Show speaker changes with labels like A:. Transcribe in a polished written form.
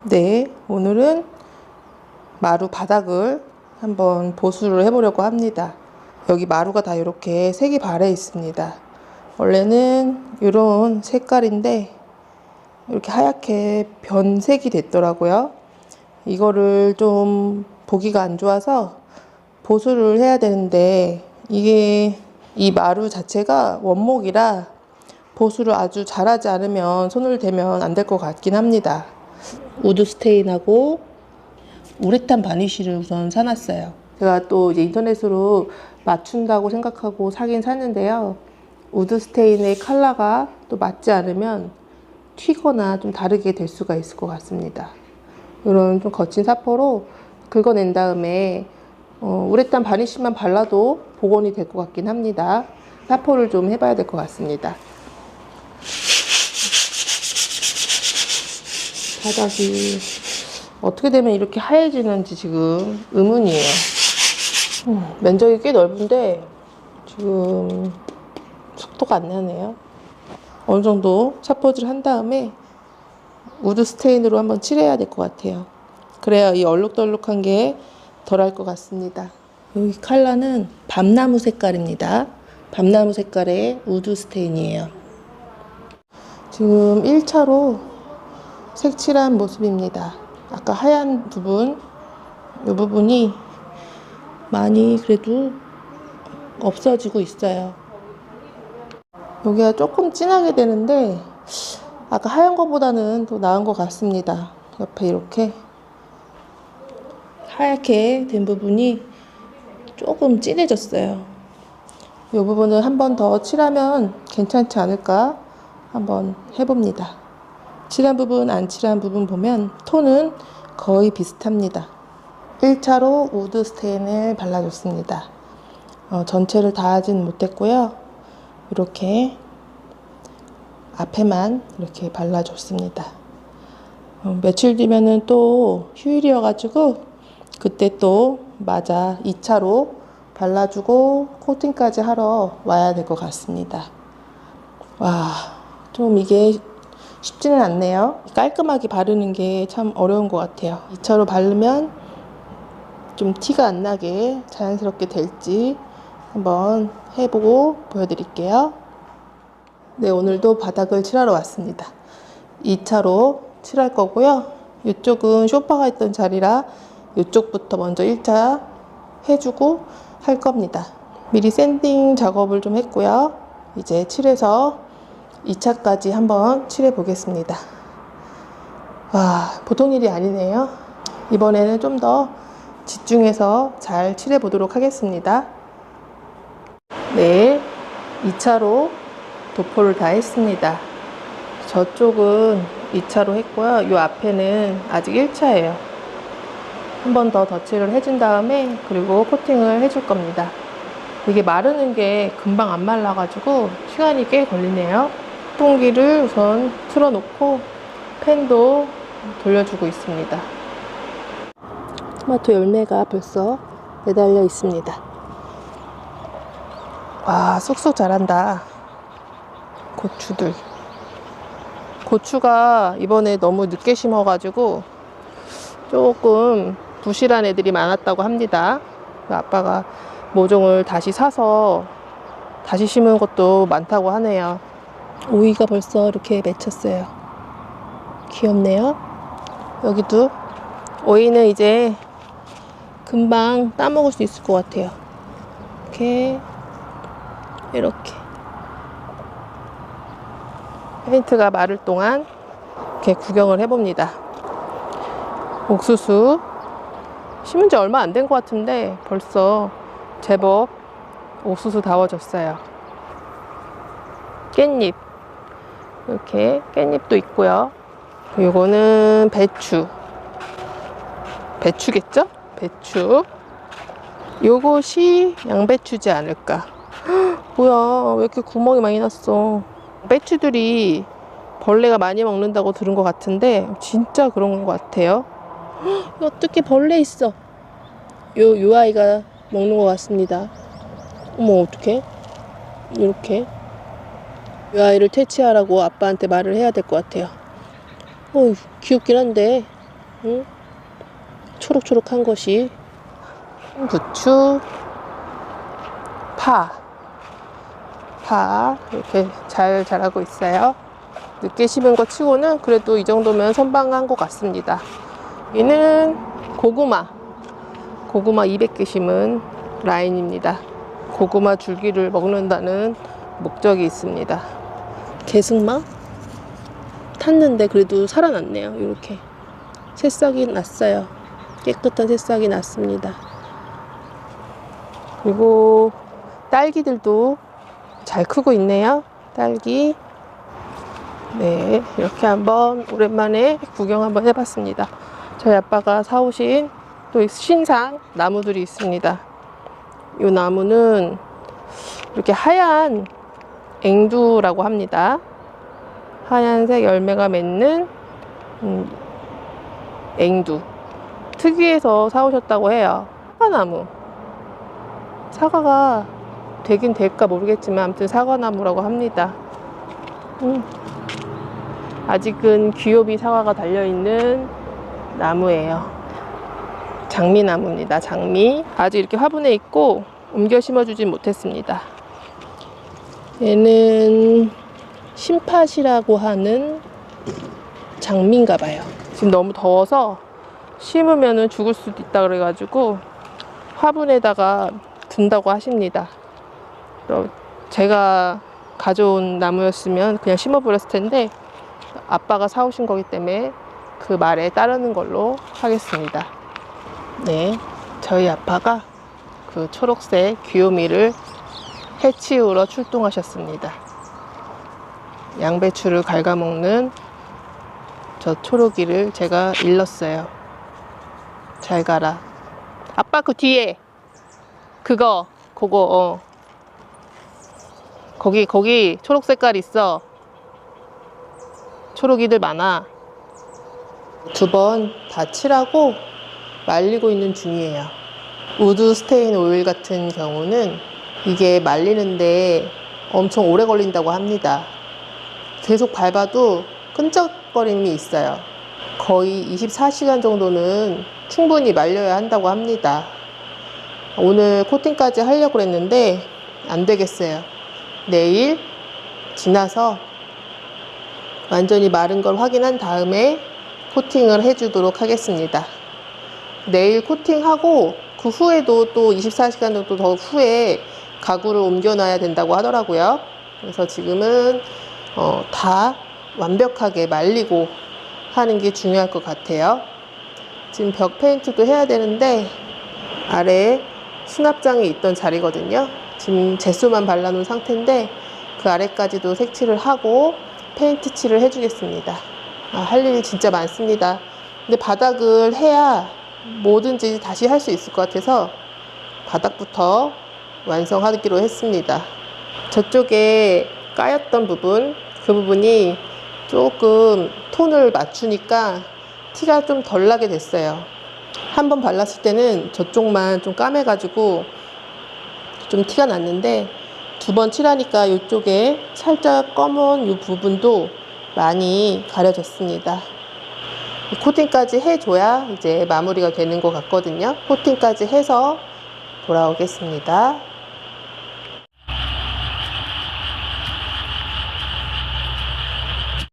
A: 네, 오늘은 마루 바닥을 한번 보수를 해보려고 합니다. 여기 마루가 다 이렇게 색이 발해 있습니다. 원래는 이런 색깔인데 이렇게 하얗게 변색이 됐더라고요. 이거를 좀 보기가 안 좋아서 보수를 해야 되는데 이게 이 마루 자체가 원목이라 보수를 아주 잘하지 않으면 손을 대면 안 될 것 같긴 합니다. 우드 스테인하고 우레탄 바니쉬를 우선 사놨어요. 제가 또 이제 인터넷으로 맞춘다고 생각하고 사긴 샀는데요. 우드 스테인의 컬러가 또 맞지 않으면 튀거나 좀 다르게 될 수가 있을 것 같습니다. 이런 좀 거친 사포로 긁어낸 다음에 우레탄 바니쉬만 발라도 복원이 될 것 같긴 합니다. 사포를 좀 해봐야 될 것 같습니다. 바닥이 어떻게 되면 이렇게 하얘지는지 지금 의문이에요. 면적이 꽤 넓은데 지금 속도가 안 나네요. 어느 정도 사포질을 한 다음에 우드 스테인으로 한번 칠해야 될 것 같아요. 그래야 이 얼룩덜룩한 게 덜할 것 같습니다. 여기 컬러는 밤나무 색깔입니다. 밤나무 색깔의 우드 스테인이에요. 지금 1차로 색칠한 모습입니다. 아까 하얀 부분, 이 부분이 많이 그래도 없어지고 있어요. 여기가 조금 진하게 되는데 아까 하얀 것보다는 더 나은 것 같습니다. 옆에 이렇게 하얗게 된 부분이 조금 진해졌어요. 이 부분을 한 번 더 칠하면 괜찮지 않을까 한번 해봅니다. 칠한 부분, 안 칠한 부분 보면 톤은 거의 비슷합니다. 1차로 우드 스테인을 발라줬습니다. 전체를 다 하진 못했고요. 이렇게 앞에만 이렇게 발라줬습니다. 며칠 뒤면은 또 휴일이어가지고 그때 또 맞아 2차로 발라주고 코팅까지 하러 와야 될 것 같습니다. 와, 좀 이게 쉽지는 않네요. 깔끔하게 바르는 게 참 어려운 것 같아요. 2차로 바르면 좀 티가 안 나게 자연스럽게 될지 한번 해보고 보여드릴게요. 네, 오늘도 바닥을 칠하러 왔습니다. 2차로 칠할 거고요. 이쪽은 소파가 있던 자리라 이쪽부터 먼저 1차 해주고 할 겁니다. 미리 샌딩 작업을 좀 했고요. 이제 칠해서 2차까지 한번 칠해 보겠습니다. 와, 보통 일이 아니네요. 이번에는 좀 더 집중해서 잘 칠해 보도록 하겠습니다. 네, 2차로 도포를 다 했습니다. 저쪽은 2차로 했고요. 이 앞에는 아직 1차예요. 한 번 더 덧칠을 해준 다음에 그리고 코팅을 해줄 겁니다. 이게 마르는 게 금방 안 말라가지고 시간이 꽤 걸리네요. 통기를 우선 틀어놓고 팬도 돌려주고 있습니다. 토마토 열매가 벌써 매달려 있습니다. 와, 쑥쑥 자란다. 고추들. 고추가 이번에 너무 늦게 심어가지고 조금 부실한 애들이 많았다고 합니다. 아빠가 모종을 다시 사서 다시 심은 것도 많다고 하네요. 오이가 벌써 이렇게 맺혔어요. 귀엽네요. 여기도 오이는 이제 금방 따먹을 수 있을 것 같아요. 이렇게 페인트가 마를 동안 이렇게 구경을 해봅니다. 옥수수 심은 지 얼마 안 된 것 같은데 벌써 제법 옥수수다워졌어요. 깻잎, 이렇게 깻잎도 있고요. 이거는 배추겠죠? 배추. 요것이 양배추지 않을까. 뭐야, 왜 이렇게 구멍이 많이 났어. 배추들이 벌레가 많이 먹는다고 들은 것 같은데 진짜 그런 것 같아요. 어떻게 벌레 있어. 요 아이가 먹는 것 같습니다. 어머, 어떡해. 이렇게 이 아이를 퇴치하라고 아빠한테 말을 해야 될 것 같아요. 귀엽긴 한데 초록초록한 것이 부추, 파 이렇게 잘 자라고 있어요. 늦게 심은 것 치고는 그래도 이 정도면 선방한 것 같습니다. 여기는 고구마 200개 심은 라인입니다. 고구마 줄기를 먹는다는 목적이 있습니다. 개승마 탔는데 그래도 살아났네요. 이렇게 새싹이 났어요. 깨끗한 새싹이 났습니다. 그리고 딸기들도 잘 크고 있네요. 딸기. 네, 이렇게 한번 오랜만에 구경 한번 해봤습니다. 저희 아빠가 사오신 또 신상 나무들이 있습니다. 이 나무는 이렇게 하얀 앵두라고 합니다. 하얀색 열매가 맺는 앵두. 특이해서 사오셨다고 해요. 사과나무. 사과가 되긴 될까 모르겠지만 아무튼 사과나무라고 합니다. 아직은 귀요미 사과가 달려있는 나무예요. 장미나무입니다. 장미. 아직 이렇게 화분에 있고 옮겨 심어주진 못했습니다. 얘는 심팥이라고 하는 장미인가 봐요. 지금 너무 더워서 심으면 죽을 수도 있다 그래가지고 화분에다가 둔다고 하십니다. 제가 가져온 나무였으면 그냥 심어버렸을 텐데 아빠가 사오신 거기 때문에 그 말에 따르는 걸로 하겠습니다. 네, 저희 아빠가 그 초록색 귀요미를 해치우러 출동하셨습니다. 양배추를 갉아먹는 저 초록이를 제가 일렀어요. 잘 가라. 아빠 그 뒤에 그거 거기 초록 색깔 있어. 초록이들 많아. 2번 다 칠하고 말리고 있는 중이에요. 우드 스테인 오일 같은 경우는 이게 말리는데 엄청 오래 걸린다고 합니다. 계속 밟아도 끈적거림이 있어요. 거의 24시간 정도는 충분히 말려야 한다고 합니다. 오늘 코팅까지 하려고 했는데 안 되겠어요. 내일 지나서 완전히 마른 걸 확인한 다음에 코팅을 해주도록 하겠습니다. 내일 코팅하고 그 후에도 또 24시간 정도 더 후에 가구를 옮겨놔야 된다고 하더라고요. 그래서 지금은 다 완벽하게 말리고 하는 게 중요할 것 같아요. 지금 벽 페인트도 해야 되는데 아래에 수납장이 있던 자리거든요. 지금 젯소만 발라놓은 상태인데 그 아래까지도 색칠을 하고 페인트 칠을 해주겠습니다. 할 일이 진짜 많습니다. 근데 바닥을 해야 뭐든지 다시 할 수 있을 것 같아서 바닥부터 완성하기로 했습니다. 저쪽에 까였던 부분, 그 부분이 조금 톤을 맞추니까 티가 좀 덜 나게 됐어요. 한번 발랐을 때는 저쪽만 좀 까매가지고 좀 티가 났는데 2번 칠하니까 이쪽에 살짝 검은 이 부분도 많이 가려졌습니다. 코팅까지 해줘야 이제 마무리가 되는 것 같거든요. 코팅까지 해서 돌아오겠습니다.